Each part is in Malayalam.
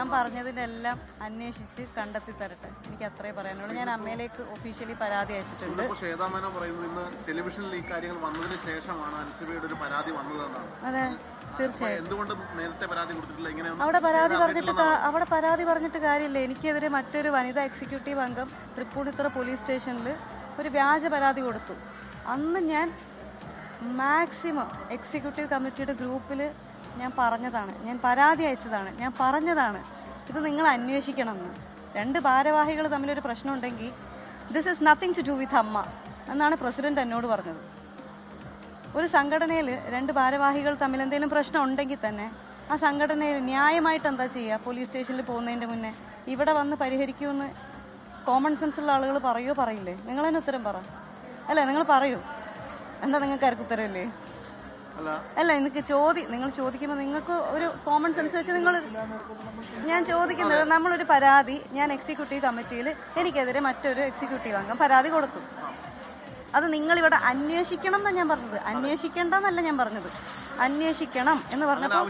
ഞാൻ പറഞ്ഞതിനെല്ലാം അന്വേഷിച്ച് കണ്ടെത്തി തരട്ടെ. എനിക്ക് അത്രേ പറയാനുള്ളൂ. ഞാൻ അമ്മയിലേക്ക് ഒഫീഷ്യലി പരാതി അയച്ചിട്ടുണ്ട്. ടെലിവിഷനിൽ ഈ കാര്യങ്ങൾ വന്നതിന് ശേഷമാണ് അൻസിബയുടെ ഒരു പരാതി വന്നതെന്നാണ്. അതെ, തീർച്ചയായും. എന്തുകൊണ്ട് നേരത്തെ പരാതി കൊടുത്തിട്ടില്ല? അവിടെ പരാതി പറഞ്ഞിട്ട് കാര്യമില്ല. എനിക്കെതിരെ മറ്റൊരു വനിതാ എക്സിക്യൂട്ടീവ് അംഗം തൃപ്പൂണിത്തുറ പോലീസ് സ്റ്റേഷനിൽ ഒരു വ്യാജ പരാതി കൊടുത്തു. അന്ന് ഞാൻ മാക്സിമം എക്സിക്യൂട്ടീവ് കമ്മിറ്റിയുടെ ഗ്രൂപ്പിൽ ഞാൻ പറഞ്ഞതാണ്, ഞാൻ പരാതി അയച്ചതാണ്, ഞാൻ പറഞ്ഞതാണ് ഇത് നിങ്ങൾ അന്വേഷിക്കണമെന്ന്. രണ്ട് ഭാരവാഹികൾ തമ്മിലൊരു പ്രശ്നമുണ്ടെങ്കിൽ this is nothing to do with AMMA എന്നാണ് പ്രസിഡന്റ് എന്നോട് പറഞ്ഞത്. ഒരു സംഘടനയിൽ രണ്ട് ഭാരവാഹികൾ തമ്മിൽ എന്തെങ്കിലും പ്രശ്നം ഉണ്ടെങ്കിൽ തന്നെ ആ സംഘടനയിൽ ന്യായമായിട്ട് എന്താ ചെയ്യുക? പോലീസ് സ്റ്റേഷനിൽ പോകുന്നതിൻ്റെ മുന്നേ ഇവിടെ വന്ന് പരിഹരിക്കുമെന്ന് കോമൺ സെൻസ് ഉള്ള ആളുകൾ പറയുമോ പറയില്ലേ? നിങ്ങൾ തന്നെ ഉത്തരം പറ. അല്ലേ, നിങ്ങൾ പറയൂ. എന്താ നിങ്ങൾക്ക് ആർക്കും ഉത്തരവില്ലേ? അല്ല, നിങ്ങൾ ചോദിക്കുമ്പോൾ നിങ്ങൾക്ക് ഒരു കോമൺ സെൻസ് വെച്ച് ഞാൻ ചോദിക്കുന്നത്, നമ്മളൊരു പരാതി, ഞാൻ എക്സിക്യൂട്ടീവ് കമ്മിറ്റിയിൽ എനിക്കെതിരെ മറ്റൊരു എക്സിക്യൂട്ടീവ് അംഗം പരാതി കൊടുത്തു. അത് നിങ്ങളിവിടെ അന്വേഷിക്കണം എന്നാണ് ഞാൻ പറഞ്ഞത്, അന്വേഷിക്കേണ്ടെന്നല്ല ഞാൻ പറഞ്ഞത്. അന്വേഷിക്കണം എന്ന് പറഞ്ഞപ്പോൾ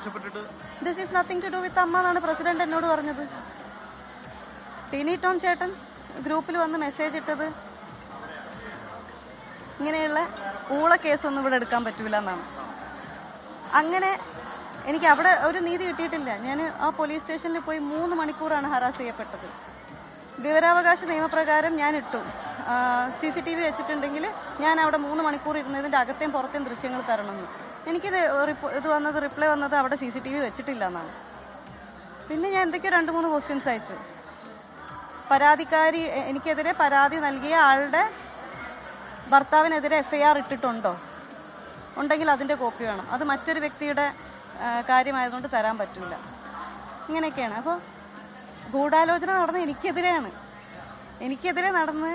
this is nothing to do with AMMA എന്നാണ് പ്രസിഡന്റ് എന്നോട് പറഞ്ഞത്. ടിനി ടോം ചേട്ടൻ ഗ്രൂപ്പിൽ വന്ന് മെസ്സേജ് ഇട്ടത് ഇങ്ങനെയുള്ള ഊള കേസൊന്നും ഇവിടെ എടുക്കാൻ പറ്റൂല എന്നാണ്. അങ്ങനെ എനിക്ക് അവിടെ ഒരു നീതി കിട്ടിയിട്ടില്ല. ഞാൻ ആ പോലീസ് സ്റ്റേഷനിൽ പോയി 3 മണിക്കൂറാണ് ഹറാസ് ചെയ്യപ്പെട്ടത്. വിവരാവകാശ നിയമപ്രകാരം ഞാൻ ഇട്ടു, CCTV വെച്ചിട്ടുണ്ടെങ്കിൽ ഞാൻ അവിടെ 3 മണിക്കൂർ ഇരുന്നതിൻ്റെ അകത്തേയും പുറത്തേയും ദൃശ്യങ്ങൾ തരണമെന്ന്. എനിക്കിത് റിപ്ലൈ വന്നത് അവിടെ CCTV വെച്ചിട്ടില്ല എന്നാണ്. പിന്നെ ഞാൻ എന്തൊക്കെയോ 2-3 ക്വസ്റ്റ്യൻസ് അയച്ചു. പരാതിക്കാരി എനിക്കെതിരെ പരാതി നൽകിയ ആളുടെ ഭർത്താവിനെതിരെ FIR ഇട്ടിട്ടുണ്ടോ? ഉണ്ടെങ്കിൽ അതിൻ്റെ കോപ്പി വേണം. അത് മറ്റൊരു വ്യക്തിയുടെ കാര്യമായതുകൊണ്ട് തരാൻ പറ്റില്ല. ഇങ്ങനെയൊക്കെയാണ്. അപ്പോൾ ഗൂഢാലോചന നടന്ന് എനിക്കെതിരെ നടന്ന്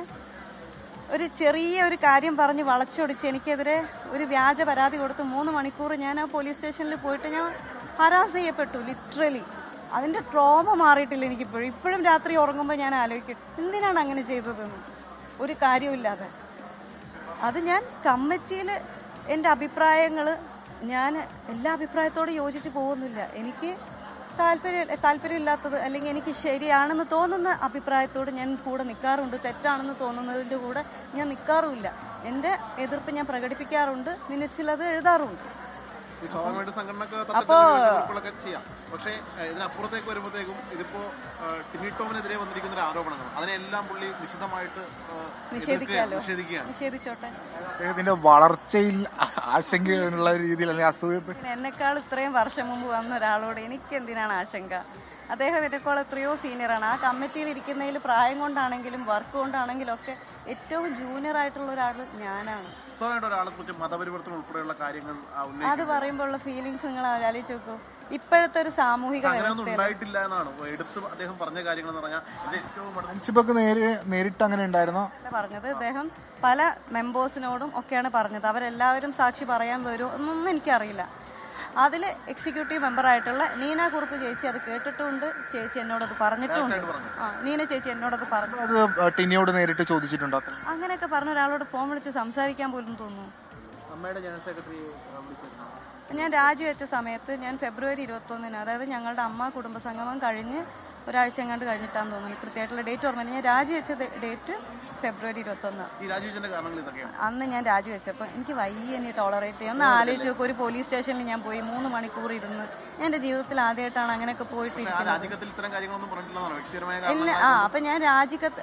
ഒരു ചെറിയ ഒരു കാര്യം പറഞ്ഞ് വളച്ചൊടിച്ച് എനിക്കെതിരെ ഒരു വ്യാജ പരാതി കൊടുത്ത് 3 മണിക്കൂർ ഞാൻ ആ പോലീസ് സ്റ്റേഷനിൽ പോയിട്ട് ഞാൻ ഹരാസ് ചെയ്യപ്പെട്ടു, ലിറ്ററലി. അതിൻ്റെ ട്രോമ മാറിയിട്ടില്ല എനിക്കിപ്പോഴും. ഇപ്പോഴും രാത്രി ഉറങ്ങുമ്പോൾ ഞാൻ ആലോചിക്കും എന്തിനാണ് അങ്ങനെ ചെയ്തതെന്ന്, ഒരു കാര്യമില്ലാതെ. അത് ഞാൻ കമ്മിറ്റിയിൽ എൻ്റെ അഭിപ്രായങ്ങൾ, ഞാൻ എല്ലാ അഭിപ്രായത്തോടും യോജിച്ച് പോകുന്നില്ല. എനിക്ക് താല്പര്യമില്ലാത്തത് അല്ലെങ്കിൽ എനിക്ക് ശരിയാണെന്ന് തോന്നുന്ന അഭിപ്രായത്തോട് ഞാൻ കൂടെ നിൽക്കാറുണ്ട്. തെറ്റാണെന്ന് തോന്നുന്നതിൻ്റെ കൂടെ ഞാൻ നിൽക്കാറുമില്ല. എൻ്റെ എതിർപ്പ് ഞാൻ പ്രകടിപ്പിക്കാറുണ്ട്, മിനിറ്റ്സിൽ അത് എഴുതാറുണ്ട്. അപ്പോ പക്ഷേ ഇതിനപ്പുറത്തേക്ക് വരുമ്പോഴത്തേക്കും ഇതിപ്പോ ടിനി ടോമിനെതിരെ വന്നിരിക്കുന്ന ഒരു ആരോപണങ്ങൾ അതിനെല്ലാം പുള്ളി വിശദമായിട്ട് നിഷേധിച്ചോട്ടെ. അദ്ദേഹത്തിന്റെ വളർച്ചയിൽ ആശങ്കയുള്ള രീതിയിൽ അല്ലെങ്കിൽ അസൂയപ്പെട്ട എന്നെക്കാൾ ഇത്രയും വർഷം മുമ്പ് വന്ന ഒരാളോട് എനിക്ക് എന്തിനാണ് ആശങ്ക? അദ്ദേഹം എന്നെക്കാൾ എത്രയോ സീനിയറാണ്. ആ കമ്മിറ്റിയിൽ ഇരിക്കുന്നതിൽ പ്രായം കൊണ്ടാണെങ്കിലും വർക്ക് കൊണ്ടാണെങ്കിലും ഒക്കെ ഏറ്റവും ജൂനിയർ ആയിട്ടുള്ള ഒരാൾ ഞാനാണ്. അത് പറയുമ്പോൾ ഉള്ള ഫീലിങ്സ് നിങ്ങൾ ആലോചിച്ച് നോക്കൂ. ഇപ്പോഴത്തെ ഒരു സാമൂഹിക നേരിട്ട് അങ്ങനെ ഉണ്ടായിരുന്നോ പറഞ്ഞത്? അദ്ദേഹം പല മെമ്പേഴ്സിനോടും ഒക്കെയാണ് പറഞ്ഞത്. അവരെല്ലാവരും സാക്ഷി പറയാൻ വരുമോ എന്നൊന്നും എനിക്കറിയില്ല. അതിൽ എക്സിക്യൂട്ടീവ് മെമ്പറായിട്ടുള്ള നീന കുറുപ്പ് ചേച്ചി അത് കേട്ടിട്ടുണ്ട്. ചേച്ചി എന്നോടത് പറഞ്ഞിട്ടുണ്ട്. നീന ചേച്ചി എന്നോടത് പറഞ്ഞു. ടിനിയോട് നേരിട്ട് ചോദിച്ചിട്ടുണ്ടോ? അങ്ങനെയൊക്കെ പറഞ്ഞ ഒരാളോട് ഫോൺ വിളിച്ച് സംസാരിക്കാൻ പോലും തോന്നുന്നു. ഞാൻ രാജിവെച്ച സമയത്ത് ഞാൻ ഫെബ്രുവരി 21, അതായത് ഞങ്ങളുടെ അമ്മ കുടുംബസംഗമം കഴിഞ്ഞ് ഒരാഴ്ച എങ്ങാണ്ട് കഴിഞ്ഞിട്ടാന്ന് തോന്നുന്നു, കൃത്യമായിട്ടുള്ള ഡേറ്റ് ഓർമ്മയില്ല. ഞാൻ രാജിവെച്ച ഡേറ്റ് ഫെബ്രുവരി 21. അന്ന് ഞാൻ രാജിവെച്ചപ്പോൾ എനിക്ക് വയ്യ ടോളറേറ്റ് ചെയ്യാം. ഒന്ന് ആലോചിച്ച് നോക്കും, ഒരു പോലീസ് സ്റ്റേഷനിൽ ഞാൻ പോയി 3 മണിക്കൂർ ഇരുന്ന്. ഞാൻ എൻ്റെ ജീവിതത്തിൽ ആദ്യമായിട്ടാണ് അങ്ങനെയൊക്കെ പോയിട്ട് ഇല്ല.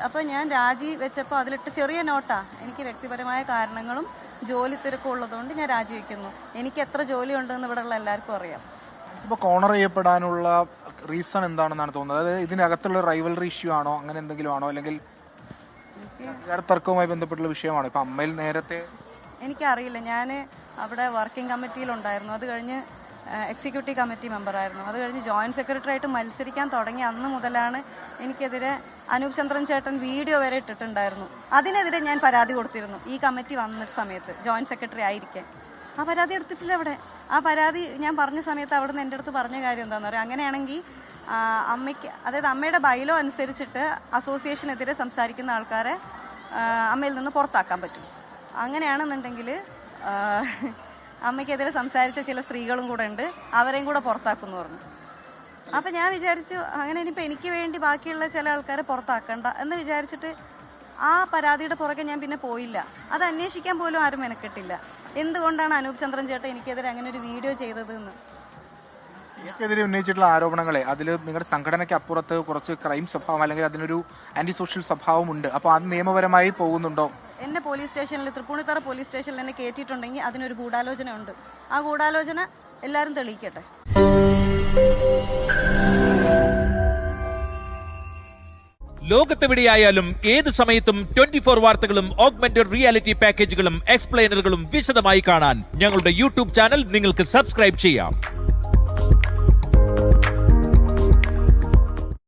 അപ്പൊ ഞാൻ രാജി വെച്ചപ്പോൾ അതിലിട്ട് ചെറിയ നോട്ടാ, എനിക്ക് വ്യക്തിപരമായ കാരണങ്ങളും ജോലി തിരക്കും ഉള്ളതുകൊണ്ട് ഞാൻ രാജിവെക്കുന്നു. എനിക്ക് എത്ര ജോലി ഉണ്ടെന്ന് ഇവിടെ ഉള്ള എല്ലാവർക്കും അറിയാം. ഇപ്പോൾ കോർണർ ചെയ്യപ്പെടാനുള്ള റീസൺ എന്താണെന്നാണ് തോന്നുന്നത്? അതായത് ഇതിനകത്തുള്ള റൈവൽറി ഇഷ്യൂ ആണോ, അങ്ങനെ എന്തെങ്കിലും ആണോ, അല്ലെങ്കിൽ തർക്കവുമായി ബന്ധപ്പെട്ടുള്ള വിഷയമാണോ? ഇപ്പം അമ്മയിൽ നേരത്തെ എനിക്കറിയില്ല. ഞാൻ അവിടെ വർക്കിംഗ് കമ്മിറ്റിയിലുണ്ടായിരുന്നു. അത് കഴിഞ്ഞ് എക്സിക്യൂട്ടീവ് കമ്മിറ്റി മെമ്പറായിരുന്നു. അത് കഴിഞ്ഞ് ജോയിന്റ് സെക്രട്ടറി ആയിട്ട് മത്സരിക്കാൻ തുടങ്ങി അന്ന് മുതലാണ് എനിക്കെതിരെ അനൂപ് ചന്ദ്രൻ ചേട്ടൻ വീഡിയോ വരെ ഇട്ടിട്ടുണ്ടായിരുന്നു. അതിനെതിരെ ഞാൻ പരാതി കൊടുത്തിരുന്നു ഈ കമ്മിറ്റി വന്ന സമയത്ത്, ജോയിന്റ് സെക്രട്ടറി ആയിരിക്കാൻ. ആ പരാതി എടുത്തിട്ടില്ല അവിടെ. ആ പരാതി ഞാൻ പറഞ്ഞ സമയത്ത് അവിടെ നിന്ന് എൻ്റെ അടുത്ത് പറഞ്ഞ കാര്യം എന്താണെന്ന് പറയാം, അങ്ങനെയാണെങ്കിൽ അമ്മയ്ക്ക്, അതായത് അമ്മയുടെ ബൈലോ അനുസരിച്ചിട്ട് അസോസിയേഷനെതിരെ സംസാരിക്കുന്ന ആൾക്കാരെ അമ്മയിൽ നിന്ന് പുറത്താക്കാൻ പറ്റും. അങ്ങനെയാണെന്നുണ്ടെങ്കിൽ അമ്മയ്ക്കെതിരെ സംസാരിച്ച ചില സ്ത്രീകളും കൂടെ ഉണ്ട്, അവരെയും കൂടെ പുറത്താക്കുമെന്ന് പറഞ്ഞു. അപ്പം ഞാൻ വിചാരിച്ചു അങ്ങനെ ഇനിയിപ്പോൾ എനിക്ക് വേണ്ടി ബാക്കിയുള്ള ചില ആൾക്കാരെ പുറത്താക്കണ്ട എന്ന് വിചാരിച്ചിട്ട് ആ പരാതിയുടെ പുറകെ ഞാൻ പിന്നെ പോയില്ല. അത് അന്വേഷിക്കാൻ പോലും ആരും മെനക്കെട്ടില്ല. എന്തുകൊണ്ടാണ് അനൂപ് ചന്ദ്രൻ ചേട്ടൻ എനിക്കെതിരെ അങ്ങനെ ഒരു വീഡിയോ ചെയ്തതെന്ന്. എനിക്കെതിരെ ഉന്നയിച്ചിട്ടുള്ള ആരോപണങ്ങളെ അതിൽ നിങ്ങളുടെ സംഘടനയ്ക്ക് അപ്പുറത്ത് കുറച്ച് ക്രൈം സ്വഭാവം അല്ലെങ്കിൽ അതിനൊരു ആന്റി സോഷ്യൽ സ്വഭാവമുണ്ട്. അപ്പോൾ അത് നിയമപരമായി പോകുന്നുണ്ടോ? എന്നെ പോലീസ് സ്റ്റേഷനിൽ, തൃപ്പൂണിത്തറ പോലീസ് സ്റ്റേഷനിൽ എന്നെ കയറ്റിയിട്ടുണ്ടെങ്കിൽ അതിനൊരു ഗൂഢാലോചന ഉണ്ട്. ആ ഗൂഢാലോചന എല്ലാവരും തെളിയിക്കട്ടെ. ലോകത്തെവിടെയായാലും ഏത് സമയത്തും 24 വാർത്തകളും ഓഗ്മെന്റഡ് റിയാലിറ്റി പാക്കേജുകളും എക്സ്പ്ലെയിനറുകളും വിശദമായി കാണാൻ ഞങ്ങളുടെ യൂട്യൂബ് ചാനൽ നിങ്ങൾക്ക് സബ്സ്ക്രൈബ് ചെയ്യാം.